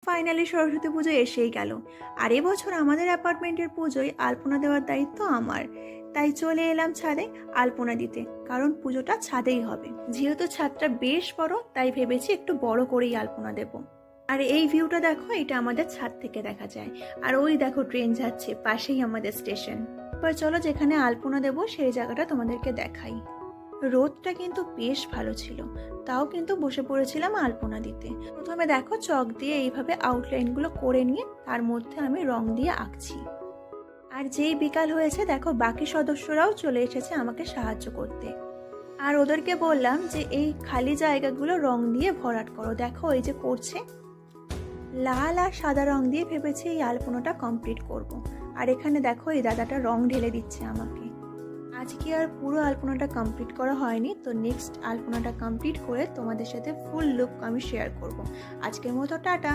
Finally Saraswati পুজো এসেই গেল। আর এবছর আমাদের অ্যাপার্টমেন্টের পুজোয় আলপনা দেওয়ার দায়িত্ব আমার। তাই চলে এলাম ছাদে আলপনা দিতে, কারণ পুজোটা ছাদেই হবে। যেহেতু ছাদটা বেশ বড়, তাই ভেবেছি একটু বড় করেই আলপনা দেব। আর এই ভিউটা দেখো, এটা আমাদের ছাদ থেকে দেখা যায়। আর ওই দেখো ট্রেন যাচ্ছে, পাশেই আমাদের স্টেশন। এবার চলো যেখানে আলপনা দেবো সেই জায়গাটা তোমাদেরকে দেখাই। রোদটা কিন্তু বেশ ভালো ছিল, তাও কিন্তু বসে পড়েছিলাম আলপনা দিতে। প্রথমে দেখো চক দিয়ে এইভাবে আউটলাইনগুলো করে নিয়ে তার মধ্যে আমি রং দিয়ে আঁকছি। আর যেই বিকাল হয়েছে দেখো বাকি সদস্যরাও চলে এসেছে আমাকে সাহায্য করতে। আর ওদেরকে বললাম যে এই খালি জায়গাগুলো রং দিয়ে ভরাট করো। দেখো এই যে করছে, লাল আর সাদা রং দিয়ে ভেবেছি এই আলপনাটা কমপ্লিট করব। আর এখানে দেখো এই দাদাটা রং ঢেলে দিচ্ছে আমাকে। আজকে আর পুরো আলপনাটা কমপ্লিট করা হয়নি, তো নেক্সট আলপনাটা কমপ্লিট করে তোমাদের সাথে ফুল লুক আমি শেয়ার করব। আজকের মতো টাটা।